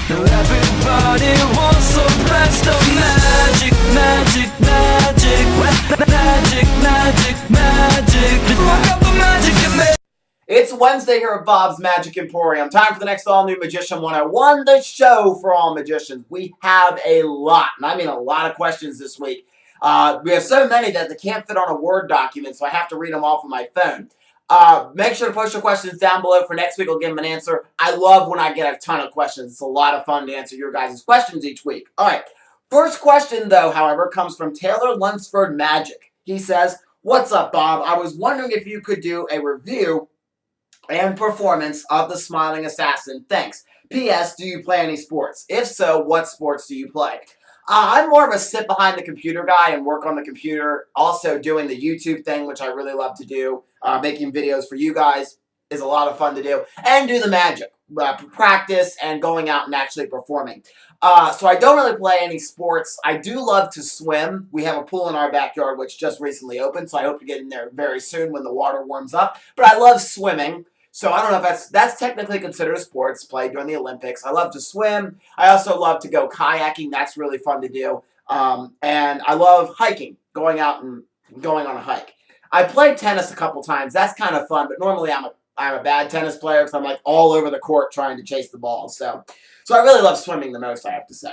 Everybody wants some blast of magic, magic, magic, magic, magic, magic. Look up the magic in me. It's Wednesday here at Bob's Magic Emporium. Time for the next all-new Magician 101, the show for all magicians. We have a lot, and I mean a lot of questions this week. We have so many that they can't fit on a Word document, so I have to read them off of my phone. Make sure to post your questions down below for next week. I'll give them an answer. I love when I get a ton of questions. It's a lot of fun to answer your guys' questions each week. All right. First question, though, however, comes from Taylor Lunsford Magic. He says, "What's up, Bob? I was wondering if you could do a review and performance of the Smiling Assassin. Thanks. P.S. Do you play any sports? If so, what sports do you play?" I'm more of a sit behind the computer guy and work on the computer. Also doing the YouTube thing, which I really love to do. Making videos for you guys is a lot of fun to do. And do the magic. Practice and going out and actually performing. So I don't really play any sports. I do love to swim. We have a pool in our backyard which just recently opened, so I hope to get in there very soon when the water warms up. But I love swimming. So I don't know if that's technically considered a sport. It's played during the Olympics. I love to swim. I also love to go kayaking. That's really fun to do. And I love hiking, going out and going on a hike. I played tennis a couple times. That's kind of fun, but normally I'm a bad tennis player because I'm like all over the court trying to chase the ball. So I really love swimming the most, I have to say.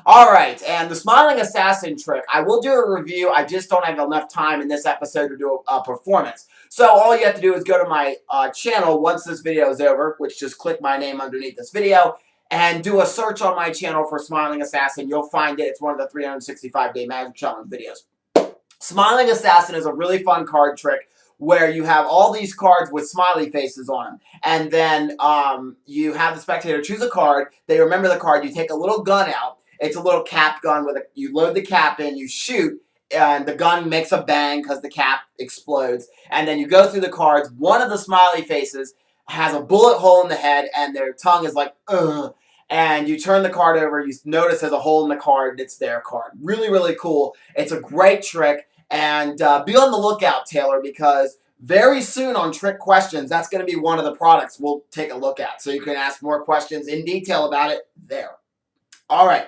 All right, and the Smiling Assassin trick. I will do a review. I just don't have enough time in this episode to do a performance. So all you have to do is go to my channel once this video is over, which just click my name underneath this video, and do a search on my channel for Smiling Assassin. You'll find it. It's one of the 365-day magic challenge videos. Smiling Assassin is a really fun card trick where you have all these cards with smiley faces on them. And then you have the spectator choose a card. They remember the card. You take a little gun out. It's a little cap gun with you load the cap in, you shoot, and the gun makes a bang because the cap explodes. And then you go through the cards. One of the smiley faces has a bullet hole in the head, and their tongue is like, ugh. And you turn the card over. You notice there's a hole in the card. It's their card. Really, really cool. It's a great trick. And be on the lookout, Taylor, because very soon on Trick Questions, that's going to be one of the products we'll take a look at. So you can ask more questions in detail about it there. All right.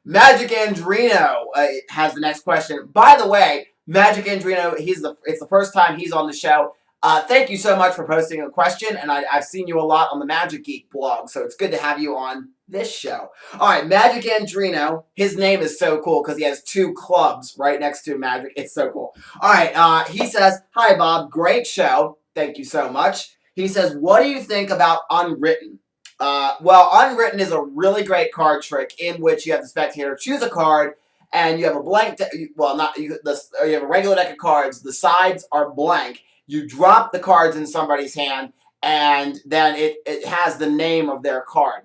Magic Andrino has the next question. By the way, Magic Andrino, it's the first time he's on the show. Thank you so much for posting a question, and I've seen you a lot on the Magic Geek blog, so it's good to have you on this show. All right, Magic Andrino, his name is so cool because he has two clubs right next to Magic. It's so cool. All right, he says, "Hi, Bob. Great show. Thank you so much." He says, "What do you think about Unwritten?" Well, Unwritten is a really great card trick in which you have the spectator choose a card, and you have a blank, you have a regular deck of cards. The sides are blank. You drop the cards in somebody's hand, and then it has the name of their card.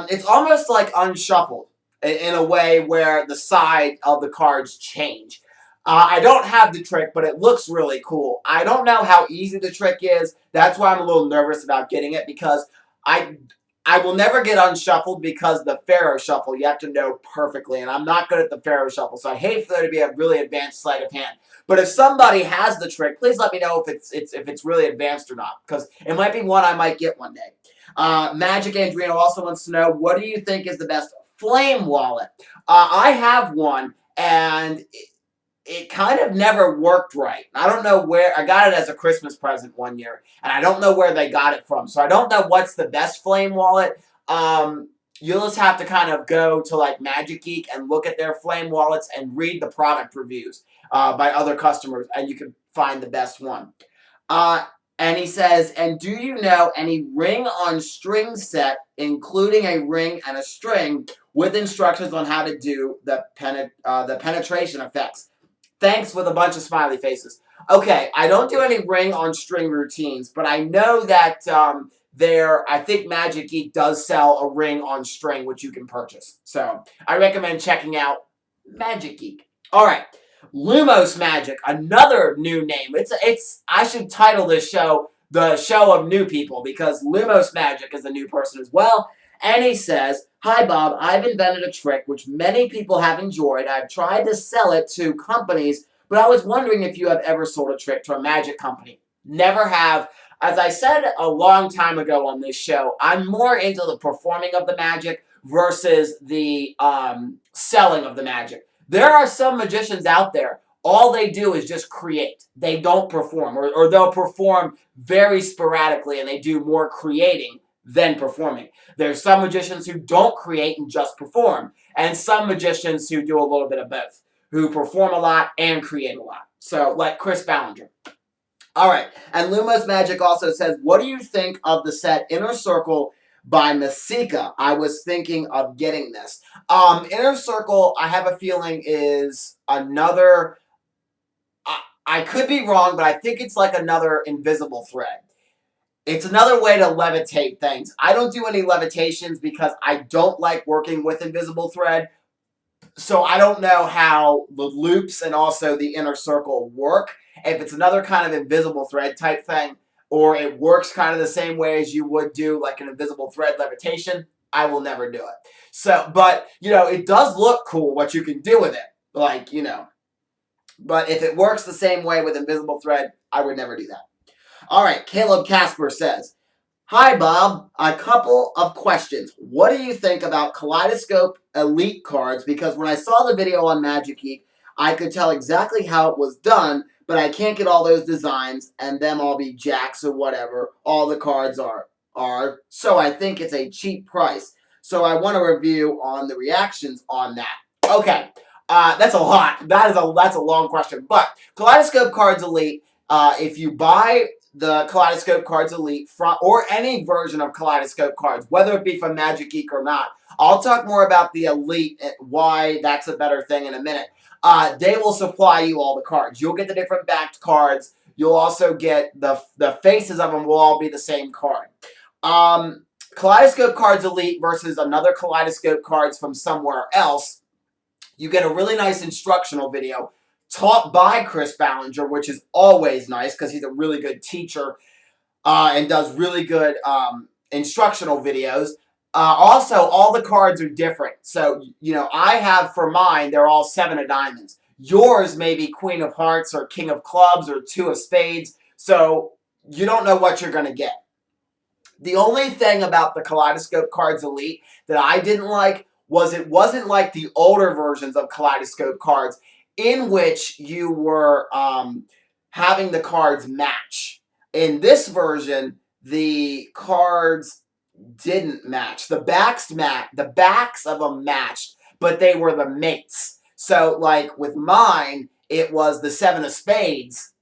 It's almost like Unshuffled in a way where the side of the cards change. I don't have the trick, but it looks really cool. I don't know how easy the trick is. That's why I'm a little nervous about getting it, because I will never get unshuffled because the Pharaoh Shuffle, you have to know perfectly, and I'm not good at the Pharaoh Shuffle, so I hate for there to be a really advanced sleight of hand. But if somebody has the trick, please let me know if it's really advanced or not, because it might be one I might get one day. Magic Andrino also wants to know, what do you think is the best flame wallet? I have one, and it kind of never worked right. I don't know where. I got it as a Christmas present one year, and I don't know where they got it from. So I don't know what's the best flame wallet. You'll just have to kind of go to like Magic Geek and look at their flame wallets and read the product reviews by other customers, and you can find the best one. And he says, "And do you know any ring on string set, including a ring and a string, with instructions on how to do the penetration effects? Thanks," with a bunch of smiley faces. Okay, I don't do any ring on string routines, but I know that I think Magic Geek does sell a ring on string, which you can purchase. So I recommend checking out Magic Geek. All right, Lumos Magic, another new name. I should title this show the Show of New People, because Lumos Magic is a new person as well. And he says, "Hi, Bob. I've invented a trick which many people have enjoyed. I've tried to sell it to companies, but I was wondering if you have ever sold a trick to a magic company." Never have. as I said a long time ago on this show, I'm more into the performing of the magic versus the selling of the magic. There are some magicians out there, all they do is just create. They don't perform, or they'll perform very sporadically and they do more creating than performing. There's some magicians who don't create and just perform, and some magicians who do a little bit of both, who perform a lot and create a lot. So, like Chris Ballinger. All right, and Lumos Magic also says, what do you think of the set Inner Circle by Masika? I was thinking of getting this. Inner Circle, I have a feeling, is another... I could be wrong, but I think it's like another invisible thread. It's another way to levitate things. I don't do any levitations because I don't like working with invisible thread. So I don't know how the loops and also the inner circle work. If it's another kind of invisible thread type thing, or it works kind of the same way as you would do like an invisible thread levitation, I will never do it. So, but, you know, it does look cool what you can do with it. Like, you know. But if it works the same way with invisible thread, I would never do that. All right, Caleb Casper says, hi, Bob. A couple of questions. What do you think about Kaleidoscope Elite cards? Because when I saw the video on Magic Geek, I could tell exactly how it was done, but I can't get all those designs and them all be jacks or whatever all the cards are. So I think it's a cheap price. So I want a review on the reactions on that. Okay. That's a lot. That's a long question. But Kaleidoscope Cards Elite, if you buy the Kaleidoscope Cards Elite from, or any version of Kaleidoscope Cards, whether it be from Magic Geek or not, I'll talk more about the Elite and why that's a better thing in a minute. They will supply you all the cards. You'll get the different backed cards. You'll also get the faces of them will all be the same card. Kaleidoscope Cards Elite versus another Kaleidoscope Cards from somewhere else. You get a really nice instructional video taught by Chris Ballinger, which is always nice because he's a really good teacher and does really good instructional videos. Also, all the cards are different. So, you know, I have for mine, they're all 7 of diamonds. Yours may be Queen of Hearts or King of Clubs or 2 of Spades. So, you don't know what you're going to get. The only thing about the Kaleidoscope Cards Elite that I didn't like was it wasn't like the older versions of Kaleidoscope Cards in which you were having the cards match. In this version, the cards didn't match. The backs of them matched, but they were the mates. So, like with mine, it was the 7 of Spades,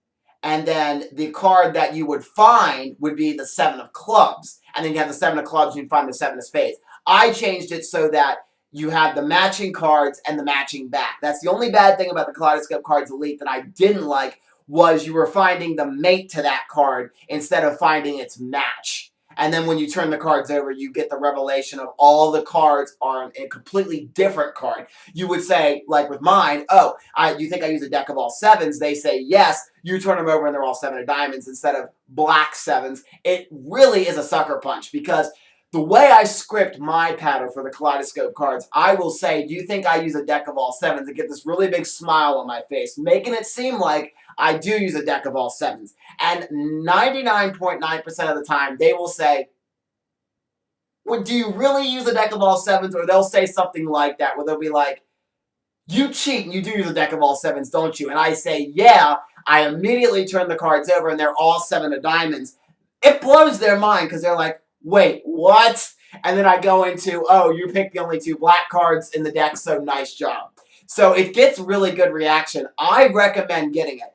and then the card that you would find would be the 7 of Clubs. And then you have the 7 of Clubs, you'd find the 7 of Spades. I changed it so that you have the matching cards and the matching back. That's the only bad thing about the Kaleidoscope Cards Elite that I didn't like, was you were finding the mate to that card instead of finding its match. And then when you turn the cards over, you get the revelation of all the cards are a completely different card. You would say, like with mine, oh, you think I use a deck of all 7s? They say yes. You turn them over and they're all 7 of diamonds instead of black 7s. It really is a sucker punch because the way I script my pattern for the Kaleidoscope cards, I will say, do you think I use a deck of all 7s? And get this really big smile on my face, making it seem like I do use a deck of all 7s. And 99.9% of the time, they will say, well, do you really use a deck of all 7s? Or they'll say something like that, where they'll be like, you cheat and you do use a deck of all 7s, don't you? And I say, yeah. I immediately turn the cards over and they're all 7 of diamonds. It blows their mind because they're like, wait, what? And then I go into, oh, you picked the only 2 black cards in the deck, so nice job. So it gets really good reaction. I recommend getting it.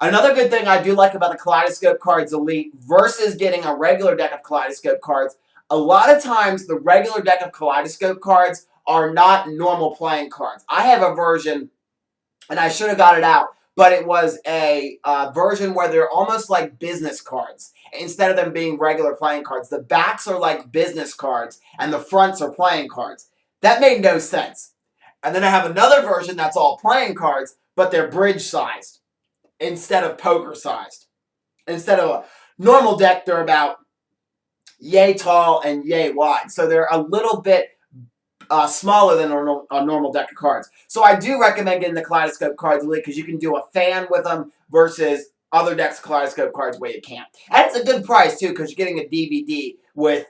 Another good thing I do like about the Kaleidoscope Cards Elite versus getting a regular deck of Kaleidoscope cards, a lot of times the regular deck of Kaleidoscope cards are not normal playing cards. I have a version, and I should have got it out, but it was a version where they're almost like business cards. Instead of them being regular playing cards, the backs are like business cards, and the fronts are playing cards. That made no sense. And then I have another version that's all playing cards, but they're bridge-sized instead of poker-sized. Instead of a normal deck, they're about yay tall and yay wide. So they're a little bit smaller than a normal deck of cards. So I do recommend getting the Kaleidoscope Cards Elite because you can do a fan with them versus other decks of Kaleidoscope cards where you can't. And it's a good price, too, because you're getting a DVD with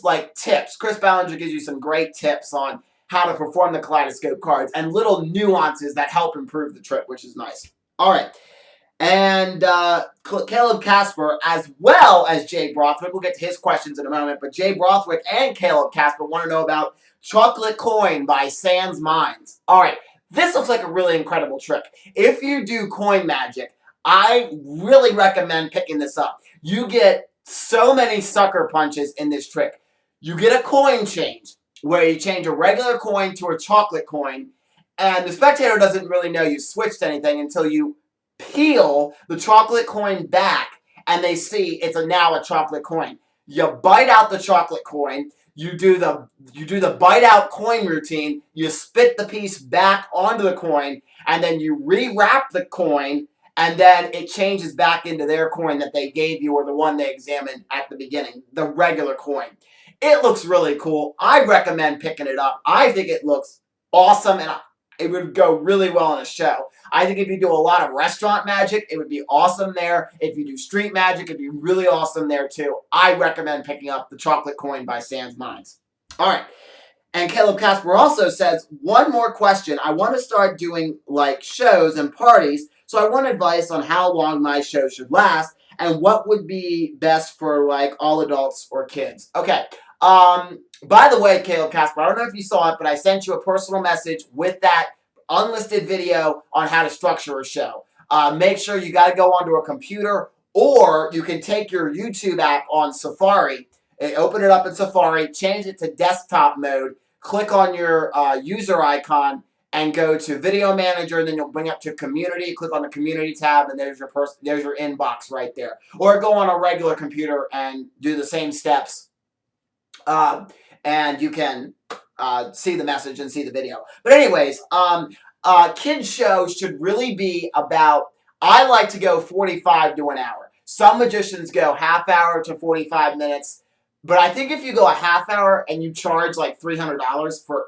like tips. Chris Ballinger gives you some great tips on how to perform the Kaleidoscope cards and little nuances that help improve the trick, which is nice. All right. And Caleb Casper, as well as Jay Brothwick. We'll get to his questions in a moment. But Jay Brothwick and Caleb Casper want to know about Chocolate Coin by Sans Minds. All right. This looks like a really incredible trick. If you do coin magic, I really recommend picking this up. You get so many sucker punches in this trick. You get a coin change, where you change a regular coin to a chocolate coin, and the spectator doesn't really know you switched anything until you peel the chocolate coin back, and they see it's now a chocolate coin. You bite out the chocolate coin. You do the bite out coin routine. You spit the piece back onto the coin, and then you rewrap the coin, and then it changes back into their coin that they gave you, or the one they examined at the beginning, the regular coin. It looks really cool. I recommend picking it up. I think it looks awesome, and it would go really well in a show. I think if you do a lot of restaurant magic, it would be awesome there. If you do street magic, it'd be really awesome there too. I recommend picking up the Chocolate Coin by Sans Minds. All right. And Caleb Casper also says, one more question. I want to start doing like shows and parties, so I want advice on how long my show should last and what would be best for like all adults or kids. Okay. By the way, Caleb Casper, I don't know if you saw it, but I sent you a personal message with that unlisted video on how to structure a show. Make sure you got to go onto a computer, or you can take your YouTube app on Safari, open it up in Safari, change it to desktop mode, click on your user icon, and go to Video Manager, and then you'll bring up to Community, click on the Community tab, and there's your inbox right there. Or go on a regular computer and do the same steps, and you can see the message and see the video. But anyways, kids shows should really be about, I like to go 45 to an hour. Some magicians go half hour to 45 minutes. But I think if you go a half hour and you charge like $300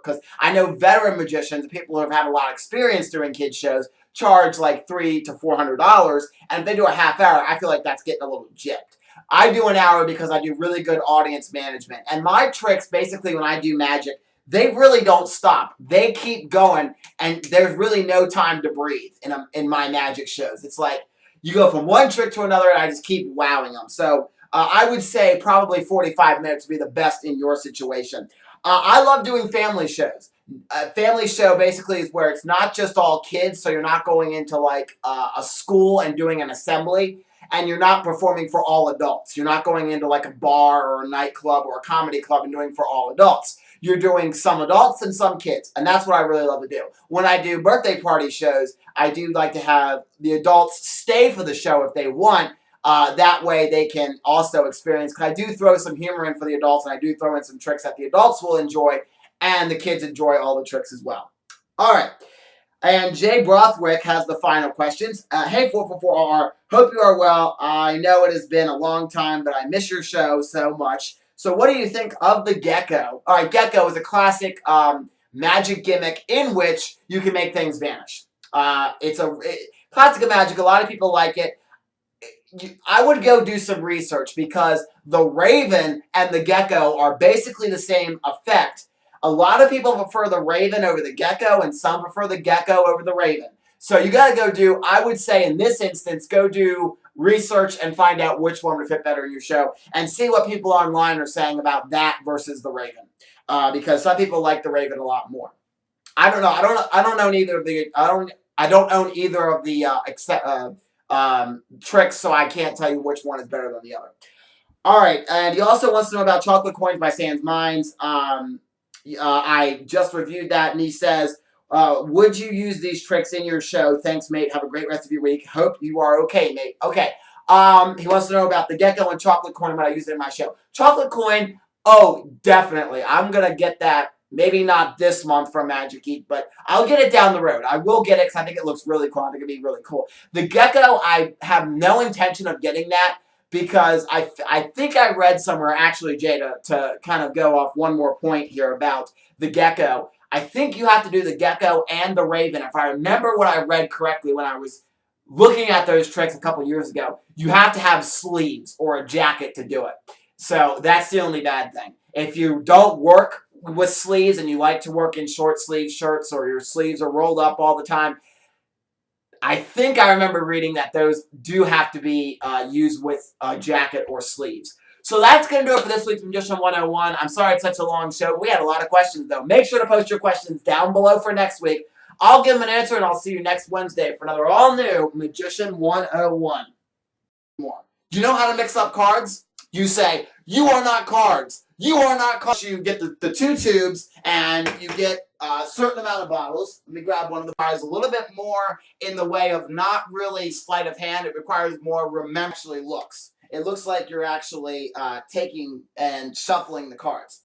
because I know veteran magicians, people who have had a lot of experience doing kids shows, charge like $300 to $400. And if they do a half hour, I feel like that's getting a little gypped. I do an hour because I do really good audience management. And my tricks, basically when I do magic, they really don't stop. They keep going, and there's really no time to breathe in my magic shows. It's like you go from one trick to another, and I just keep wowing them. So I would say probably 45 minutes would be the best in your situation. I love doing family shows. A family show basically is where it's not just all kids, so you're not going into like a school and doing an assembly, and you're not performing for all adults. You're not going into like a bar or a nightclub or a comedy club and doing for all adults. You're doing some adults and some kids, and that's what I really love to do. When I do birthday party shows, I do like to have the adults stay for the show if they want. That way they can also experience, because I do throw some humor in for the adults, and I do throw in some tricks that the adults will enjoy, and the kids enjoy all the tricks as well. All right. And Jay Brothwick has the final questions. Hey, 444R, hope you are well. I know it has been a long time, but I miss your show so much. So what do you think of the Gecko? All right, Gecko is a classic magic gimmick in which you can make things vanish. It's a classic of magic. A lot of people like it. I would go do some research, because the Raven and the Gecko are basically the same effect. A lot of people prefer the Raven over the Gecko, and some prefer the Gecko over the Raven. So you got to go do, I would say in this instance, go do research and find out which one would fit better in your show, and see what people online are saying about that versus the Raven. Because some people like the Raven a lot more. I don't know. I don't own either of the. I don't own either of the tricks, so I can't tell you which one is better than the other. All right, and he also wants to know about Chocolate Coins by Sans Minds. I just reviewed that, and he says, would you use these tricks in your show? Thanks, mate. Have a great rest of your week. Hope you are okay, mate. Okay. He wants to know about the Gecko and Chocolate Coin, but I use it in my show. Chocolate Coin, oh, definitely. I'm going to get that. Maybe not this month from Magic Geek, but I'll get it down the road. I will get it because I think it looks really cool. I think it'd be really cool. The Gecko, I have no intention of getting that, because I think I read somewhere, actually, Jay, to kind of go off one more point here about the Gecko. I think you have to do the Gecko and the Raven. If I remember what I read correctly when I was looking at those tricks a couple years ago, you have to have sleeves or a jacket to do it. So that's the only bad thing. If you don't work with sleeves and you like to work in short sleeve shirts or your sleeves are rolled up all the time, I think I remember reading that those do have to be used with a jacket or sleeves. So that's going to do it for this week's Magician 101. I'm sorry it's such a long show. We had a lot of questions, though. Make sure to post your questions down below for next week. I'll give them an answer, and I'll see you next Wednesday for another all-new Magician 101. More. Do you know how to mix up cards? You say, you are not cards. You are not cards. You get the 2 tubes, and you get a certain amount of bottles. Let me grab one of the cards. A little bit more in the way of not really sleight of hand. It requires more actually looks. It looks like you're actually taking and shuffling the cards.